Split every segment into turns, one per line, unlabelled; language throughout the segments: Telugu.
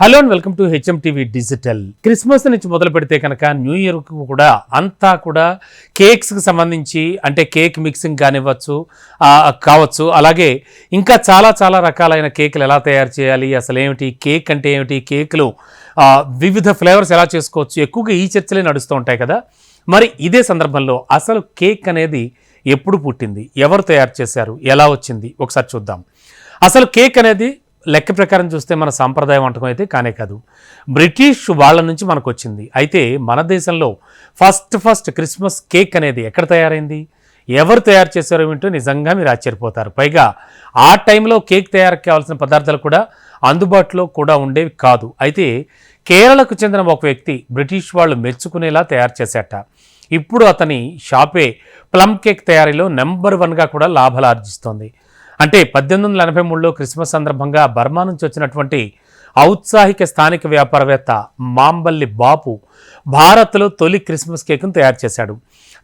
Hello and welcome to HM TV digital. Christmas నుంచి మొదలు పెడితే కనుక న్యూ ఇయర్కు కూడా అంతా కూడా కేక్స్కి సంబంధించి అంటే కేక్ మిక్సింగ్ కావచ్చు, అలాగే ఇంకా చాలా రకాలైన కేకులు ఎలా తయారు చేయాలి, అసలు ఏమిటి కేక్ అంటే ఏమిటి, కేకులు వివిధ ఫ్లేవర్స్ ఎలా చేసుకోవచ్చు, ఎక్కువగా ఈ చర్చలే నడుస్తూ ఉంటాయి కదా. మరి ఇదే సందర్భంలో అసలు కేక్ అనేది ఎప్పుడు పుట్టింది, ఎవరు తయారు చేశారు, ఎలా వచ్చింది ఒకసారి చూద్దాం. అసలు కేక్ అనేది లెక్క ప్రకారం చూస్తే మన సాంప్రదాయ వంటకం అయితే కానే కాదు, బ్రిటిష్ వాళ్ళ నుంచి మనకు వచ్చింది. అయితే మన దేశంలో ఫస్ట్ క్రిస్మస్ కేక్ అనేది ఎక్కడ తయారైంది, ఎవరు తయారు చేశారో వింటూ నిజంగా మీరు ఆశ్చర్యపోతారు. పైగా ఆ టైంలో కేక్ తయారు కావాల్సిన పదార్థాలు కూడా అందుబాటులో కూడా ఉండేవి కాదు. అయితే కేరళకు చెందిన ఒక వ్యక్తి బ్రిటిష్ వాళ్ళు మెచ్చుకునేలా తయారు చేశాట. ఇప్పుడు అతని షాపే ప్లమ్ కేక్ తయారీలో నెంబర్ 1గా కూడా లాభాలు ఆర్జిస్తోంది. అంటే 1883లో క్రిస్మస్ సందర్భంగా బర్మా నుంచి వచ్చినటువంటి ఔత్సాహిక స్థానిక వ్యాపారవేత్త మాంబల్లి బాపు భారత్లో తొలి క్రిస్మస్ కేక్ను తయారు చేశాడు.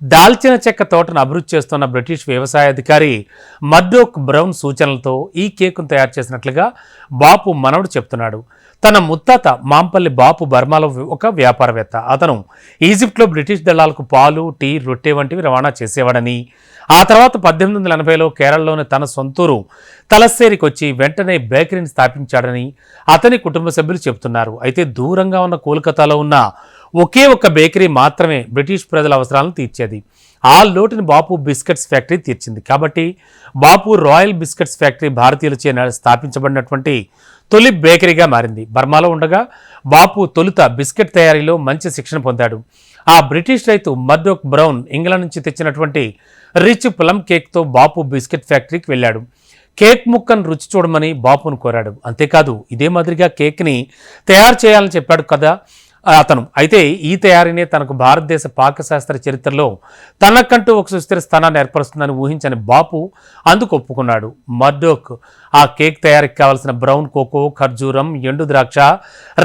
దాల్చిన చెక్క తోటను అభివృద్ధి చేస్తున్న బ్రిటిష్ వ్యవసాయ అధికారి మర్డోక్ బ్రౌన్ సూచనలతో ఈ కేక్ను తయారు చేసినట్లుగా బాపు మనవడు చెప్తున్నాడు. తన ముత్తాత మాంపల్లి బాపు బర్మాలో ఒక వ్యాపారవేత్త. అతను ఈజిప్ట్లో బ్రిటిష్ దళాలకు పాలు, టీ, రొట్టె వంటివి రవాణా చేసేవాడని, ఆ తర్వాత 1880లో కేరళలోని తన సొంతూరు తలస్సేరికి వచ్చి వెంటనే బేకరీని స్థాపించాడని అతని కుటుంబ సభ్యులు చెబుతున్నారు. అయితే దూరంగా ఉన్న కోల్కతాలో ఉన్న ఒకే ఒక్క బేకరీ మాత్రమే బ్రిటిష్ ప్రజల అవసరాలను తీర్చేది. ఆ లోటుని బాపు బిస్కెట్స్ ఫ్యాక్టరీ తీర్చింది. కాబట్టి బాపు రాయల్ బిస్కెట్స్ ఫ్యాక్టరీ భారతీయులచే స్థాపించబడినటువంటి తొలి బేకరీగా మారింది. బర్మాలో ఉండగా బాపు తొలుత బిస్కెట్ తయారీలో మంచి శిక్షణ పొందాడు. ఆ బ్రిటిష్ రైతు మర్డోక్ బ్రౌన్ ఇంగ్లాండ్ నుంచి తెచ్చినటువంటి రిచ్ ప్లమ్ కేక్తో బాపు బిస్కెట్ ఫ్యాక్టరీకి వెళ్ళాడు. కేక్ ముక్కను రుచి చూడమని బాపును కోరాడు. అంతేకాదు ఇదే మాదిరిగా కేక్ని తయారు చేయాలని చెప్పాడు కదా అతను. అయితే ఈ తయారీనే తనకు భారతదేశ పాకశాస్త్ర చరిత్రలో తనకంటూ ఒక సుస్థిర స్థానాన్ని ఏర్పరుస్తుందని ఊహించని బాపు అందుకు ఒప్పుకున్నాడు. మర్డోక్ ఆ కేక్ తయారీకి కావాల్సిన బ్రౌన్ కోకో, ఖర్జూరం, ఎండు ద్రాక్ష,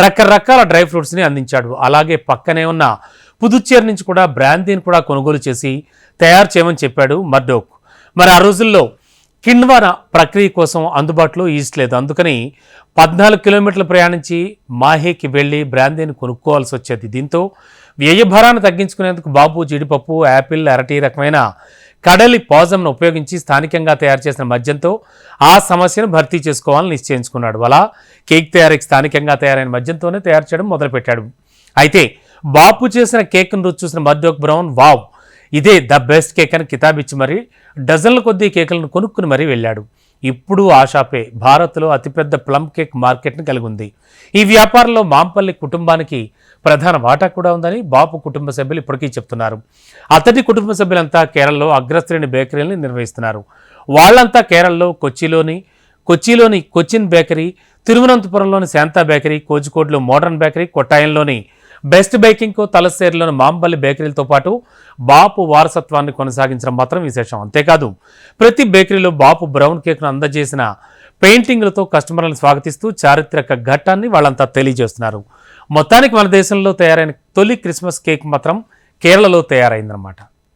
రకరకాల డ్రై ఫ్రూట్స్ని అందించాడు. అలాగే పక్కనే ఉన్న పుదుచ్చేరి నుంచి కూడా బ్రాందీని కూడా కొనుగోలు చేసి తయారు చేయమని చెప్పాడు మర్డోక్. మరి ఆ రోజుల్లో కిన్వా ప్రక్రియ కోసం అందుబాటులో ఈస్ట్ లేదు. అందుకని 14 కిలోమీటర్లు ప్రయాణించి మాహేకి వెళ్ళి బ్రాందీని కొనుక్కోవాల్సి వచ్చేది. దీంతో వ్యయభారాన్ని తగ్గించుకునేందుకు బాబు జీడిపప్పు, యాపిల్, అరటి రకమైన కడలి పాజంను ఉపయోగించి స్థానికంగా తయారు చేసిన మద్యంతో ఆ సమస్యను భర్తీ చేసుకోవాలని నిశ్చయించుకున్నాడు. అలా కేక్ తయారీకి స్థానికంగా తయారైన మద్యంతోనే తయారు చేయడం మొదలుపెట్టాడు. అయితే బాపు చేసిన కేక్ను రుచి చూసిన మర్డోక్ బ్రౌన్ వావ్, ఇదే ద బెస్ట్ కేక్ అని కితాబిచ్చి మరీ డజన్ల కొద్దీ కేకులను కొనుక్కుని మరీ వెళ్ళాడు. ఇప్పుడు ఆ షాపే భారత్లో అతిపెద్ద ప్లమ్ కేక్ మార్కెట్ని కలిగి ఉంది. ఈ వ్యాపారంలో మాంపల్లి కుటుంబానికి ప్రధాన వాటా కూడా ఉందని బాపు కుటుంబ సభ్యులు ఇప్పటికీ చెప్తున్నారు. అతడి కుటుంబ సభ్యులంతా కేరళలో అగ్రశ్రేణి బేకరీని నిర్వహిస్తున్నారు. వాళ్ళంతా కేరళలో కొచ్చిలోని కొచ్చిన్ బేకరీ, తిరువనంతపురంలోని శాంతా బేకరీ, కోజికోడ్లో మోడర్న్ బేకరీ, కొట్టాయంలోని బెస్ట్ బేకింగ్కు, తలస్సేరిలోని మాంబల్లి బేకరీలతో పాటు బాపు వారసత్వాన్ని కొనసాగించడం మాత్రం విశేషం. అంతేకాదు ప్రతి బేకరీలో బాపు బ్రౌన్ కేక్ను అందజేసిన పెయింటింగ్లతో కస్టమర్లను స్వాగతిస్తూ చారిత్రక ఘట్టాన్ని వాళ్ళంతా తెలియజేస్తున్నారు. మొత్తానికి మన దేశంలో తయారైన తొలి క్రిస్మస్ కేక్ మాత్రం కేరళలో తయారైందన్నమాట.